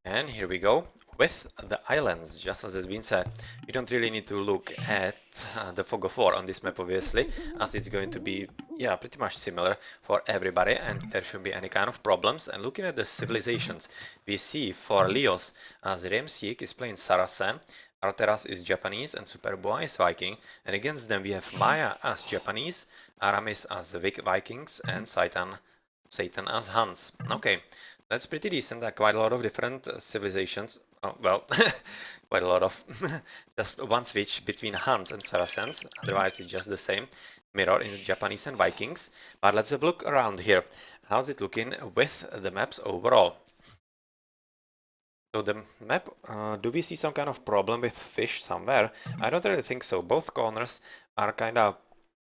And here we go with the islands. Just as has been said, you don't really need to look at the fog of war on this map, obviously, as it's going to be, yeah, pretty much similar for everybody, and there shouldn't be any kind of problems. And looking at the civilizations, we see for Leos, as Remsik is playing Saracen, Arteras is Japanese, and Superboa is Viking. And against them we have Maya as Japanese, Aramis as the Vikings, and Satan as Huns. Okay, that's pretty decent. Quite a lot of different civilizations. Oh, well, quite a lot of just one switch between Huns and Saracens. Otherwise, it's just the same mirror in Japanese and Vikings. But let's have a look around here. How's it looking with the maps overall? So the map, do we see some kind of problem with fish somewhere? I don't really think so. Both corners are kind of,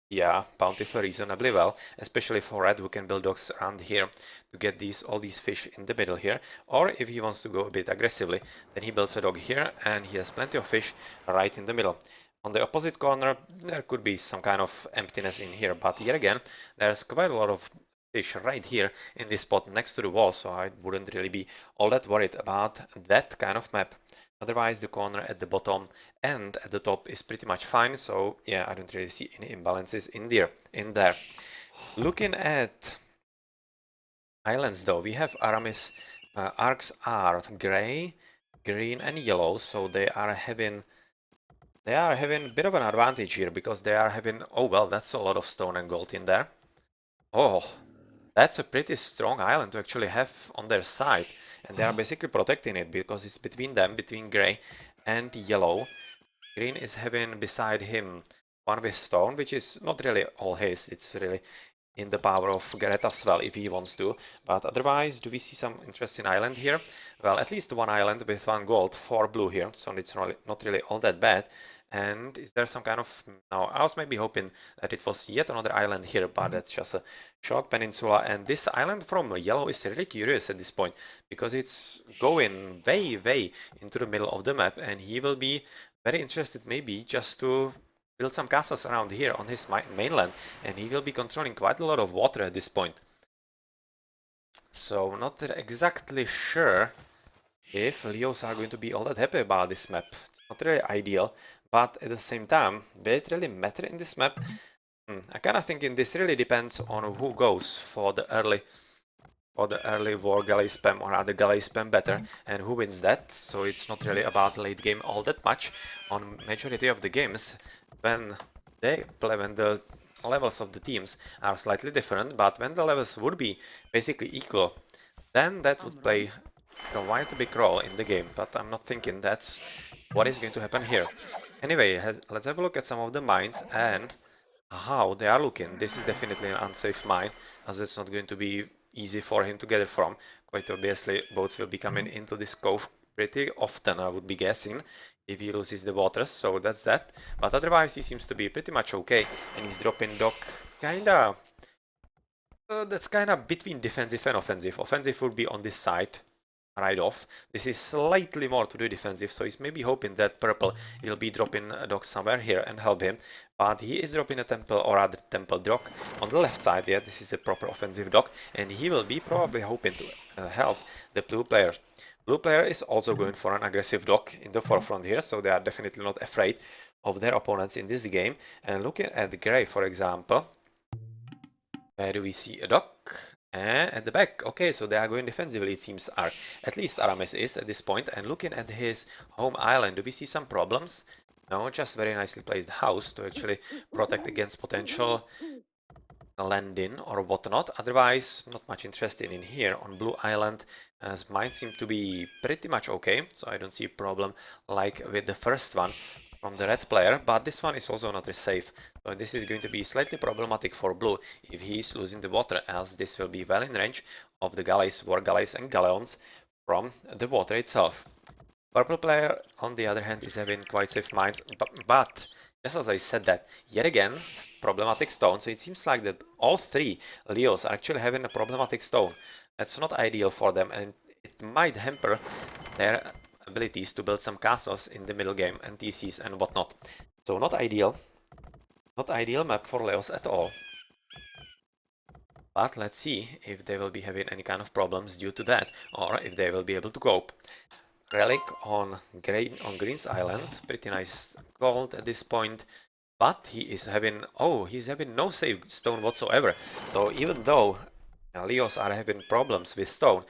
yeah, bountiful reasonably well, especially for red, who can build docks around here to get all these fish in the middle here. Or if he wants to go a bit aggressively, then he builds a dock here and he has plenty of fish right in the middle. On the opposite corner, there could be some kind of emptiness in here, but yet again, there's quite a lot of fish right here in this spot next to the wall, so I wouldn't really be all that worried about that kind of map. Otherwise, the corner at the bottom and at the top is pretty much fine, so yeah, I don't really see any imbalances in there. Looking at islands though, we have Aramis arcs are gray, green and yellow, so they are having a bit of an advantage here because they are having, oh well, that's a lot of stone and gold in there. Oh, that's a pretty strong island to actually have on their side, and they are basically protecting it because it's between them, between grey and yellow. Green is having beside him one with stone, which is not really all his, it's really in the power of Gareth as well if he wants to. But otherwise, do we see some interesting island here? Well, at least one island with one gold, 4 blue here, so it's not really all that bad. And is there some kind of... No, I was maybe hoping that it was yet another island here, but that's just a short peninsula. And this island from yellow is really curious at this point, because it's going way, way into the middle of the map, and he will be very interested maybe just to build some castles around here on his mainland, and he will be controlling quite a lot of water at this point. So not exactly sure if Leos are going to be all that happy about this map. It's not really ideal, but at the same time, will it really matter in this map? I kind of thinking this really depends on who goes for the early war galley spam, or rather galley spam better, and who wins that. So it's not really about late game all that much. On majority of the games, when the levels of the teams are slightly different, but when the levels would be basically equal, then that would play quite a big role in the game. But I'm not thinking that's what is going to happen here. Anyway, let's have a look at some of the mines and how they are looking. This is definitely an unsafe mine, as it's not going to be easy for him to get it from. Quite obviously, boats will be coming into this cove pretty often, I would be guessing, if he loses the waters, so that's that. But otherwise, he seems to be pretty much okay, and he's dropping dock kinda... that's kinda between defensive and offensive. Offensive would be on this side, right off. This is slightly more to do defensive, so he's maybe hoping that purple will be dropping a dock somewhere here and help him. But he is dropping a temple, or rather temple dock on the left side. Yeah, this is a proper offensive dock, and he will be probably hoping to help the blue player. Blue player is also going for an aggressive dock in the forefront here, so they are definitely not afraid of their opponents in this game. And looking at the gray, for example, where do we see a dock? And at the back, okay, so they are going defensively, it seems, at least Aramis is at this point. And looking at his home island, do we see some problems? No, just very nicely placed house to actually protect against potential landing or whatnot. Otherwise, not much interested in here on Blue Island, as mine seem to be pretty much okay, so I don't see a problem like with the first one from the red player, but this one is also not safe. So this is going to be slightly problematic for blue if he is losing the water, as this will be well in range of the galleys, war galleys and galleons from the water itself. Purple player, on the other hand, is having quite safe mines, but just as I said that, yet again, problematic stone, so it seems like that all three Leos are actually having a problematic stone. That's not ideal for them, and it might hamper their abilities to build some castles in the middle game and TCs and whatnot. So not ideal. Not ideal map for Leos at all. But let's see if they will be having any kind of problems due to that, or if they will be able to cope. Relic on Green's Island, pretty nice gold at this point. But he's having no save stone whatsoever. So even though LeOs are having problems with stone,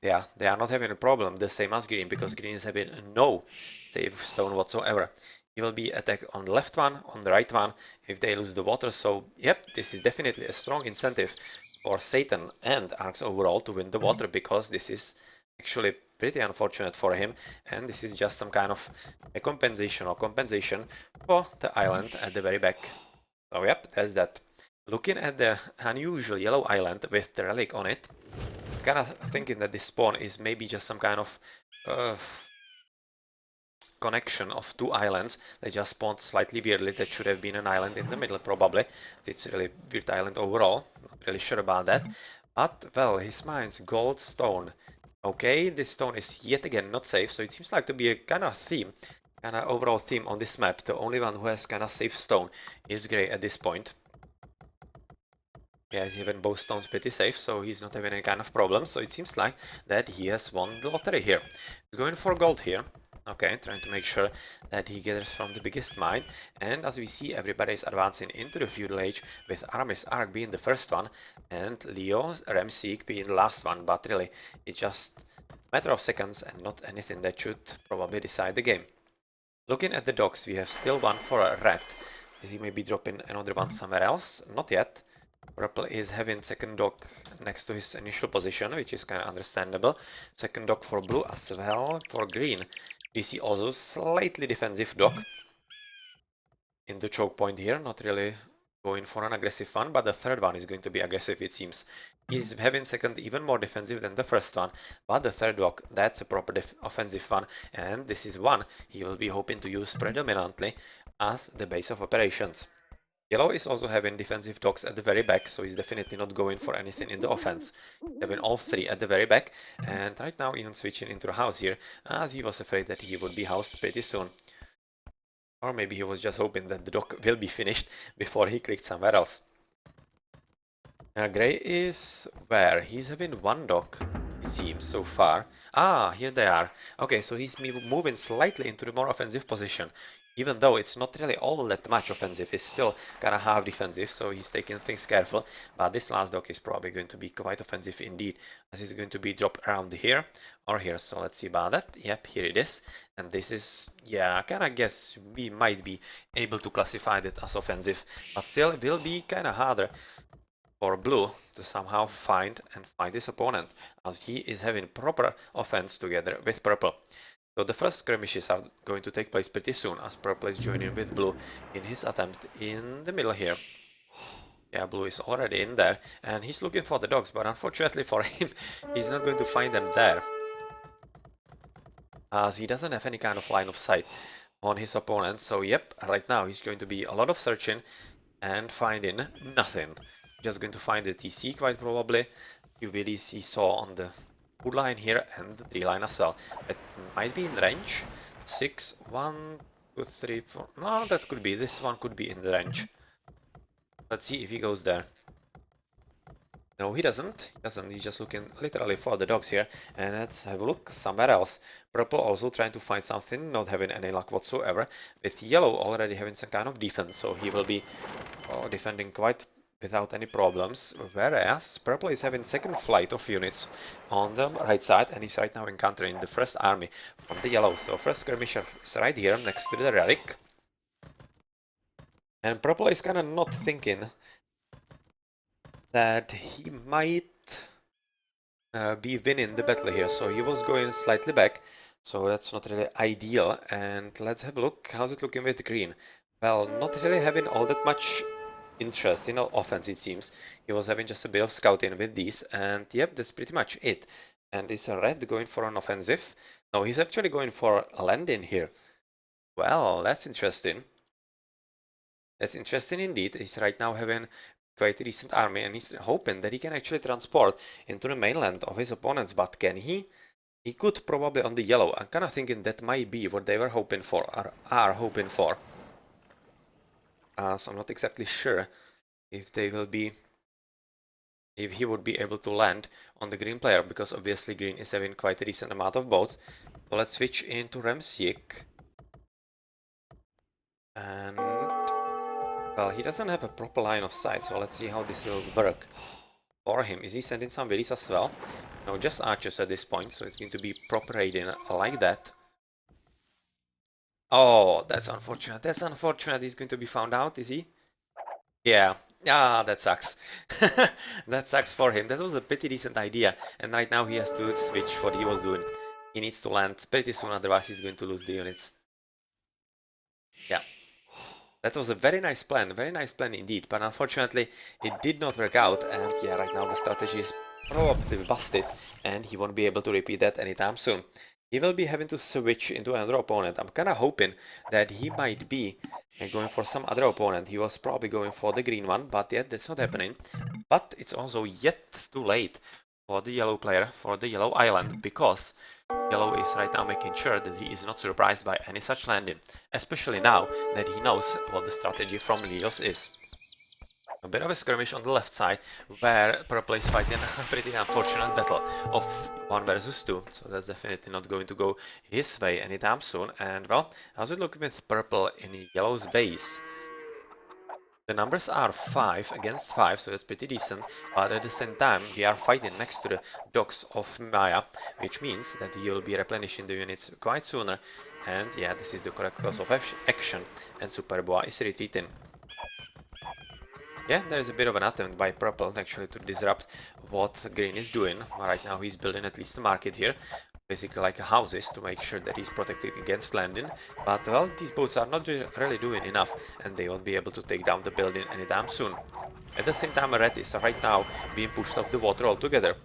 yeah, they are not having a problem the same as Green, because Green is having no save stone whatsoever. He will be attacked on the left one, on the right one, if they lose the water. So yep, this is definitely a strong incentive for Satan and Arx overall to win the water, because this is actually pretty unfortunate for him, and this is just some kind of a compensation or compensation for the island at the very back. So yep, that's that. Looking at the unusual yellow island with the relic on it, kind of thinking that this spawn is maybe just some kind of uh, connection of two islands. They just spawned slightly weirdly. That should have been an island in the middle, probably. It's a really weird island overall. Not really sure about that. But, well, his mind's gold stone. Okay, this stone is yet again not safe, so it seems like to be a kind of theme, kind of overall theme on this map. The only one who has kind of safe stone is Grey at this point. Yeah, he's even both stones pretty safe, so he's not having any kind of problems. So it seems like that he has won the lottery here. He's going for gold here. Okay, trying to make sure that he gathers from the biggest mine. And as we see, everybody is advancing into the feudal age, with Aramis Ark being the first one and LeO's Ramseek being the last one. But really, it's just a matter of seconds and not anything that should probably decide the game. Looking at the docks, we have still one for a rat. Is he maybe dropping another one somewhere else? Not yet. Purple is having second dock next to his initial position, which is kind of understandable. Second dock for blue as well. For green, we see also slightly defensive dock in the choke point here. Not really going for an aggressive one, but the third one is going to be aggressive, it seems. He's having second even more defensive than the first one, but the third dock, that's a proper offensive one, and this is one he will be hoping to use predominantly as the base of operations. Yellow is also having defensive docks at the very back, so he's definitely not going for anything in the offense. Having all three at the very back, and right now even switching into the house here, as he was afraid that he would be housed pretty soon. Or maybe he was just hoping that the dock will be finished before he clicked somewhere else. Gray is where? He's having one dock, it seems, so far. Ah, here they are. Okay, so he's moving slightly into the more offensive position. Even though it's not really all that much offensive, it's still kind of half defensive, so he's taking things careful. But this last dock is probably going to be quite offensive indeed, as it's going to be dropped around here or here. So let's see about that. Yep, here it is. And this is, yeah, I kind of guess we might be able to classify it as offensive, but still it will be kind of harder for blue to somehow find his opponent, as he is having proper offense together with purple. So the first skirmishes are going to take place pretty soon, as purple is joining with blue in his attempt in the middle here. Yeah, blue is already in there, and he's looking for the dogs, but unfortunately for him, he's not going to find them there, as he doesn't have any kind of line of sight on his opponent. So yep, right now he's going to be a lot of searching and finding nothing. Just going to find the TC quite probably. You really see saw on the 2 line here and the 3 line as well. It might be in range. 6, 1, 2, 3, 4. No, that could be. This one could be in the range. Let's see if he goes there. No, he doesn't. He doesn't. He's just looking literally for the dogs here. And let's have a look somewhere else. Purple also trying to find something, not having any luck whatsoever. With yellow already having some kind of defense, so he will be defending quite without any problems. Whereas purple is having second flight of units on the right side, and he's right now encountering the first army from the yellow. So first skirmisher is right here next to the relic. And purple is kind of not thinking that he might be winning the battle here, so he was going slightly back, so that's not really ideal. And let's have a look, how's it looking with green? Well, not really having all that much interest in offense, it seems. He was having just a bit of scouting with these, and yep, that's pretty much it. And is red going for an offensive? No, he's actually going for a landing here. Well, that's interesting. That's interesting indeed. He's right now having quite a decent army, and he's hoping that he can actually transport into the mainland of his opponents. But can he? He could probably on the yellow. I'm kind of thinking that might be what they were hoping for, or are hoping for. So I'm not exactly sure if they will be if he would be able to land on the green player, because obviously green is having quite a decent amount of boats. So let's switch into Remsiek. And well, he doesn't have a proper line of sight, so let's see how this will work for him. Is he sending some villies as well? No, just archers at this point, so it's going to be proper raiding like that. Oh, that's unfortunate. That's unfortunate. He's going to be found out, is he? Yeah. Ah, that sucks. That sucks for him. That was a pretty decent idea, and right now he has to switch what he was doing. He needs to land pretty soon, otherwise he's going to lose the units. Yeah. That was a very nice plan indeed, but unfortunately it did not work out, and yeah, right now the strategy is probably busted, and he won't be able to repeat that anytime soon. He will be having to switch into another opponent. I'm kinda hoping that he might be going for some other opponent. He was probably going for the green one, but yet that's not happening. But it's also yet too late for the yellow player, for the yellow island, because Yellow is right now making sure that he is not surprised by any such landing, especially now that he knows what the strategy from LeO's is. A bit of a skirmish on the left side, where Purple is fighting a pretty unfortunate battle of 1 versus 2, so that's definitely not going to go his way anytime soon. And well, how's it looking with Purple in Yellow's base? The numbers are 5 against 5, so that's pretty decent, but at the same time we are fighting next to the docks of Maya, which means that he will be replenishing the units quite sooner, and yeah, this is the correct course of action, and Superboa is retreating. Yeah, there is a bit of an attempt by Purple actually to disrupt what Green is doing. Right now he's building at least a market here, basically like houses, to make sure that he's protected against landing. But well, these boats are not really doing enough, and they won't be able to take down the building anytime soon. At the same time, Red is right now being pushed off the water altogether.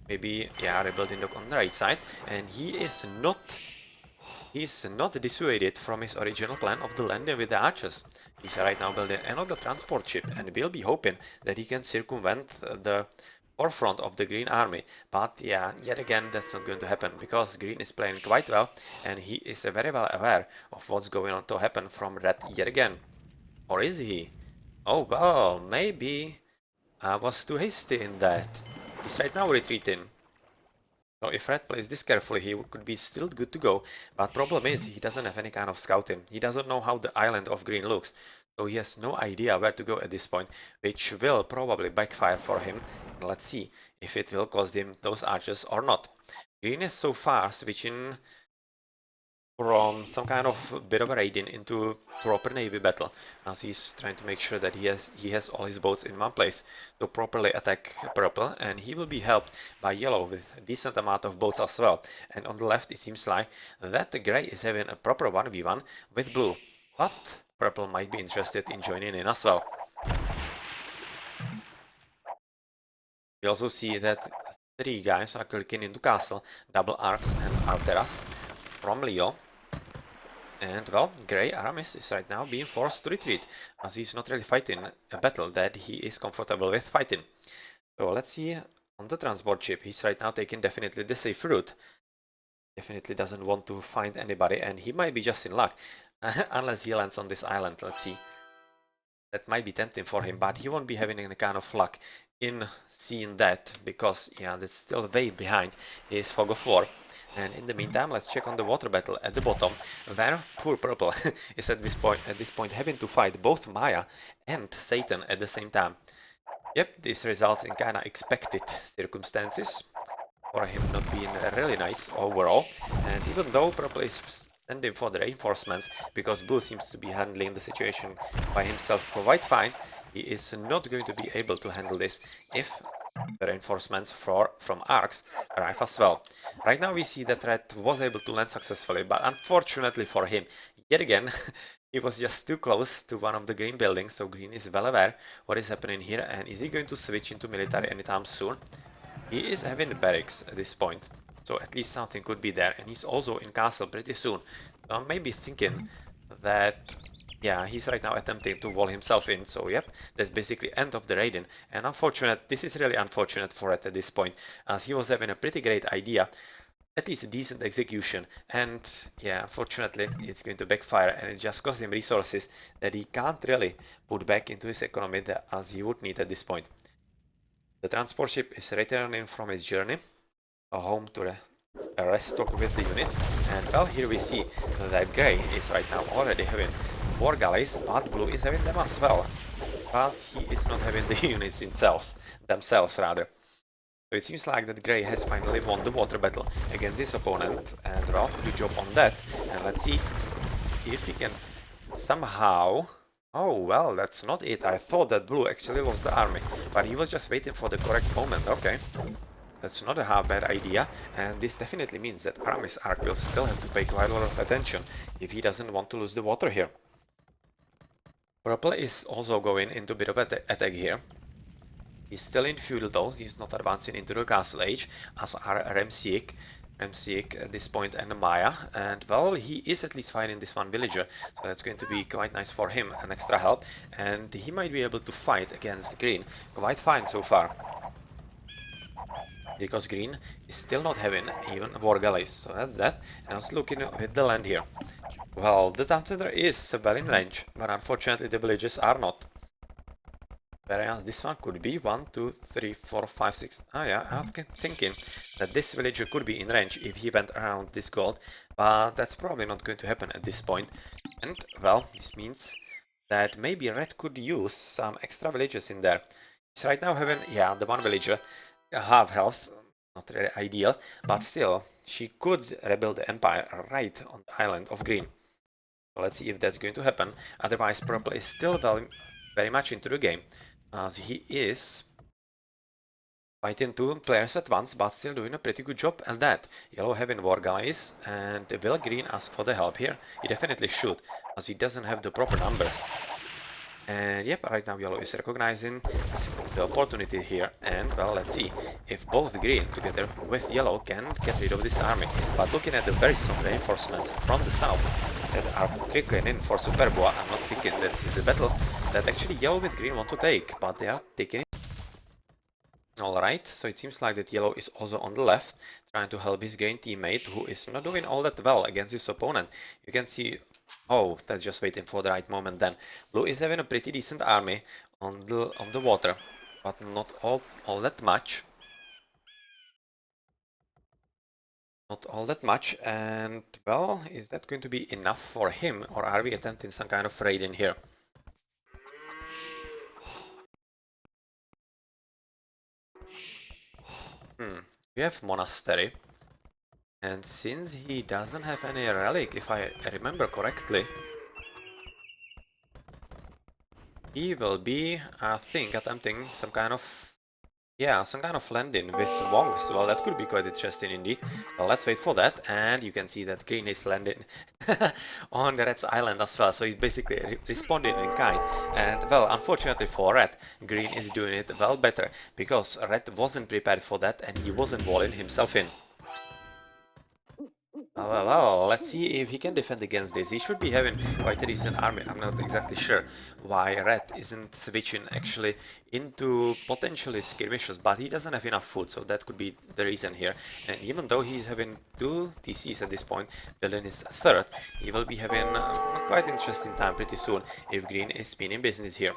Maybe, yeah, rebuilding dock on the right side, and He's not dissuaded from his original plan of the landing with the archers. He's right now building another transport ship and will be hoping that he can circumvent the forefront of the Green army. But yeah, yet again that's not going to happen because Green is playing quite well and he is very well aware of what's going on to happen from Red yet again. Or is he? Oh well, maybe I was too hasty in that. He's right now retreating. So if Red plays this carefully, he could be still good to go, but problem is he doesn't have any kind of scouting. He doesn't know how the island of Green looks, so he has no idea where to go at this point, which will probably backfire for him. Let's see if it will cost him those archers or not. Green is so far switching from some kind of bit of a raiding into proper navy battle, as he's trying to make sure that he has all his boats in one place to properly attack Purple, and he will be helped by Yellow with a decent amount of boats as well. And on the left it seems like that Grey is having a proper 1v1 with Blue, but Purple might be interested in joining in as well. We also see that 3 guys are clicking into castle, double arcs and arteras from LeO. And well, Grey Aramis is right now being forced to retreat, as he's not really fighting a battle that he is comfortable with fighting. So let's see on the transport ship. He's right now taking definitely the safe route. Definitely doesn't want to find anybody, and he might be just in luck, unless he lands on this island. Let's see. That might be tempting for him, but he won't be having any kind of luck in seeing that, because yeah, that's still way behind his Fog of War. And in the meantime, let's check on the water battle at the bottom, where poor Purple is at this point having to fight both Maya and Satan at the same time. Yep, this results in kinda expected circumstances for him not being really nice overall. And even though Purple is sending for the reinforcements, because Blue seems to be handling the situation by himself quite fine, he is not going to be able to handle this if the reinforcements from arcs arrive as well. Right now we see that Red was able to land successfully, but unfortunately for him, yet again, he was just too close to one of the green buildings, so Green is well aware what is happening here, and is he going to switch into military anytime soon? He is having the barracks at this point, so at least something could be there, and he's also in castle pretty soon. So I'm maybe thinking that, yeah, he's right now attempting to wall himself in, so yep, that's basically end of the raiding. And this is really unfortunate for it at this point, as he was having a pretty great idea, at least a decent execution, and yeah, unfortunately it's going to backfire, and it just costs him resources that he can't really put back into his economy as he would need at this point. The transport ship is returning from its journey home to rest stock with the units, and well, here we see that Grey is right now already having 4 galleys, but Blue is having them as well. But he is not having the units themselves rather. So it seems like that Grey has finally won the water battle against his opponent, and well, good job on that. And let's see if he can somehow... Oh, well, that's not it. I thought that Blue actually lost the army, but he was just waiting for the correct moment. Okay, that's not a half bad idea, and this definitely means that Aramis Ark will still have to pay quite a lot of attention if he doesn't want to lose the water here. Purple is also going into a bit of attack here. He's still in feudal though, he's not advancing into the castle age, as are Remsiek at this point and Maya, and well, he is at least fighting this one villager, so that's going to be quite nice for him, an extra help, and he might be able to fight against Green quite fine so far. Because Green is still not having even war galleys, so that's that. And I was looking with the land here. Well, the town center is well in range, but unfortunately the villages are not. Whereas this one could be 1, 2, 3, 4, 5, 6. Oh yeah, I'm thinking that this villager could be in range if he went around this gold, but that's probably not going to happen at this point. And well, this means that maybe Red could use some extra villagers in there. He's right now having, yeah, the one villager, half health, not really ideal, but still, she could rebuild the empire right on the island of Green. So let's see if that's going to happen. Otherwise, Purple is still very much into the game, as he is fighting 2 players at once, but still doing a pretty good job at that. Yellow having war guys, and will Green ask for the help here? He definitely should, as he doesn't have the proper numbers. And yep, right now Yellow is recognizing the opportunity here, and well, let's see if both Green together with Yellow can get rid of this army. But looking at the very strong reinforcements from the south that are trickling in for Superboa, I'm not thinking that this is a battle that actually Yellow with Green want to take, but they are taking it. Alright, so it seems like that Yellow is also on the left, trying to help his Green teammate, who is not doing all that well against his opponent. You can see, oh, that's just waiting for the right moment then. Blue is having a pretty decent army on the water, but not all that much. Not all that much, and well, is that going to be enough for him, or are we attempting some kind of raid in here? We have Monastery, and since he doesn't have any relic, if I remember correctly, he will be, I think, attempting some kind of landing with Wongs. Well, that could be quite interesting indeed. Well, let's wait for that, and you can see that Green is landing on the Red's island as well, so he's basically responding in kind. And well, unfortunately for Red, Green is doing it well better, because Red wasn't prepared for that and he wasn't walling himself in. Well, let's see if he can defend against this. He should be having quite a decent army. I'm not exactly sure why Red isn't switching actually into potentially skirmishes, but he doesn't have enough food, so that could be the reason here. And even though he's having 2 TCs at this point, Villain is 3rd, he will be having a quite interesting time pretty soon if Green is been in business here.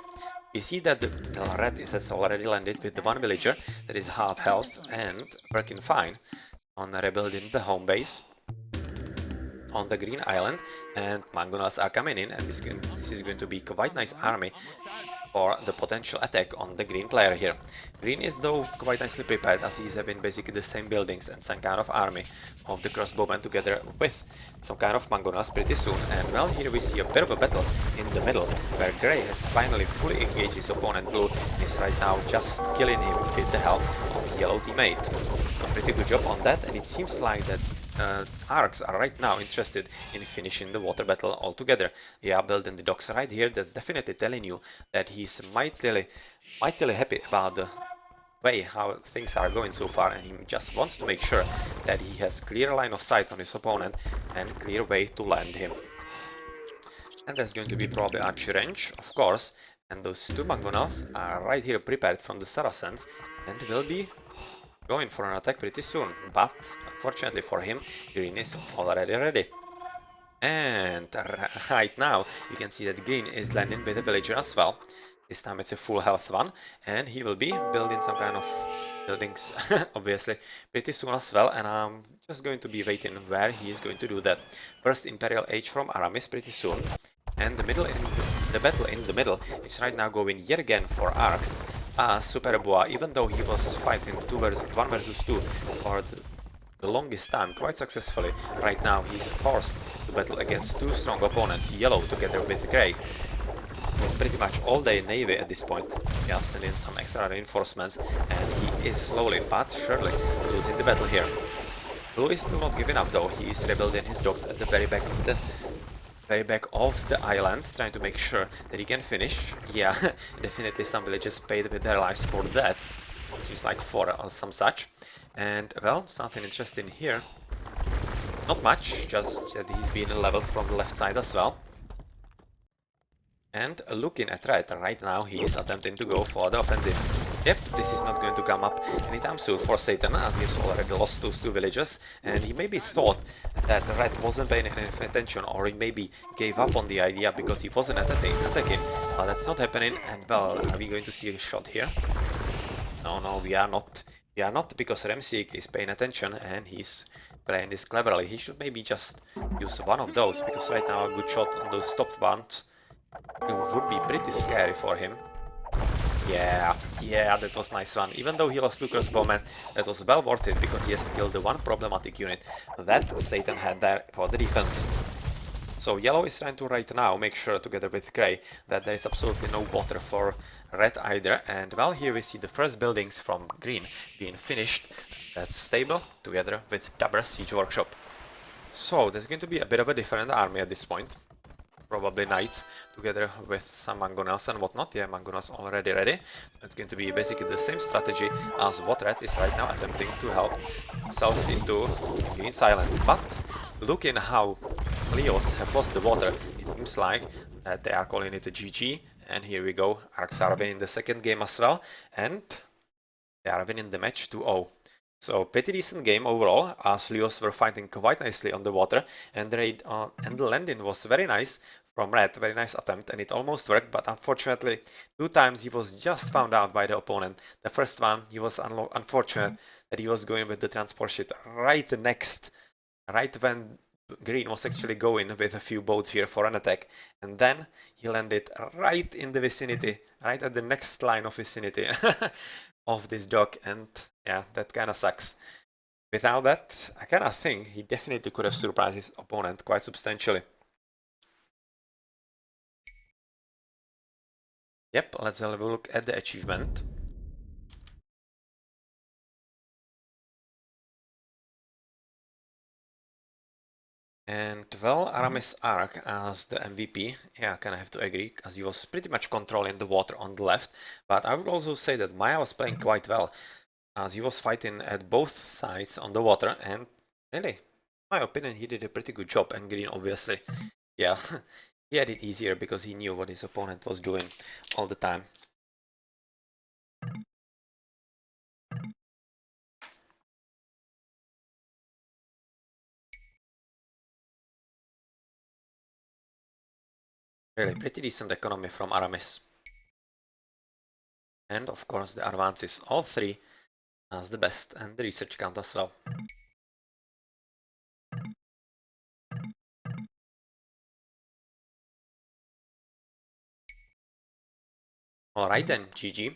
We see that the Red has already landed with the one villager that is half health and working fine on rebuilding the home base on the Green Island, and Mangonels are coming in, and this is going to be quite nice army for the potential attack on the Green player here. Green is though quite nicely prepared, as he's having basically the same buildings and some kind of army of the crossbowmen together with some kind of Mangonels pretty soon. And well, here we see a bit of a battle in the middle, where Grey has finally fully engaged his opponent Blue and is right now just killing him with the help of Yellow teammate. So pretty good job on that, and it seems like that Arcs are right now interested in finishing the water battle altogether. Yeah, building the docks right here, that's definitely telling you that he's mightily happy about the way how things are going so far, and he just wants to make sure that he has clear line of sight on his opponent and clear way to land him. And that's going to be probably archery range, of course, and those 2 Mangonels are right here prepared from the Saracens and will be going for an attack pretty soon, but unfortunately for him, Green is already ready. And right now, you can see that Green is landing with a villager as well. This time it's a full health one, and he will be building some kind of buildings, obviously, pretty soon as well, and I'm just going to be waiting where he is going to do that. First Imperial Age from Aramis pretty soon, and the battle in the middle is right now going yet again for arcs, as Superboa, even though he was fighting 1 versus 2 for the longest time quite successfully, right now he's forced to battle against two strong opponents, Yellow together with Grey, with pretty much all their navy at this point. He has sent in some extra reinforcements, and he is slowly but surely losing the battle here. Blue is still not giving up though. He is rebuilding his docks at the very back of the island, trying to make sure that he can finish. Yeah, definitely some villagers paid with their lives for that. Seems like for some such. And well, something interesting here. Not much, just that he's been leveled from the left side as well. And looking at Red, right now he is attempting to go for the offensive. Yep, this is not going to come up anytime soon for Satan, as he has already lost those two villages, and he maybe thought that Red wasn't paying enough attention, or he maybe gave up on the idea because he wasn't attacking, but that's not happening, and well, are we going to see a shot here? No, we are not. We are not, because Remsik is paying attention and he's playing this cleverly. He should maybe just use one of those, because right now a good shot on those top ones it would be pretty scary for him. Yeah, that was nice one. Even though he lost two crossbowmen, that was well worth it, because he has killed the one problematic unit that Satan had there for the defense. So Yellow is trying to right now make sure, together with Grey, that there is absolutely no water for Red either. And well, here we see the first buildings from Green being finished. That's stable, together with Daber's Siege Workshop. So there's going to be a bit of a different army at this point. Probably knights together with some mangonels and whatnot. Yeah, mangonels already ready. It's going to be basically the same strategy as what Red is right now attempting to help himself into Green's Island. But looking how LeOs have lost the water, it seems like that they are calling it a GG. And here we go, Arcs are winning the second game as well, and they are winning the match 2-0. So pretty decent game overall, as LeOs were fighting quite nicely on the water, and the landing was very nice from Red, very nice attempt, and it almost worked, but unfortunately, two times he was just found out by the opponent. The first one, he was unfortunate that he was going with the transport ship right when Green was actually going with a few boats here for an attack, and then he landed right in the vicinity, right at the next line of vicinity of this dock, and yeah, that kind of sucks. Without that, I kind of think he definitely could have surprised his opponent quite substantially. Yep, let's have a look at the achievement. And well, Aramis Ark as the MVP, yeah, I kind of have to agree, as he was pretty much controlling the water on the left. But I would also say that Maya was playing quite well, as he was fighting at both sides on the water, and really, in my opinion, he did a pretty good job. And Green, obviously, yeah, he had it easier because he knew what his opponent was doing all the time. Really, pretty decent economy from Aramis. And of course, the advances, all three, as the best, and the research count as well. Alright then, GG.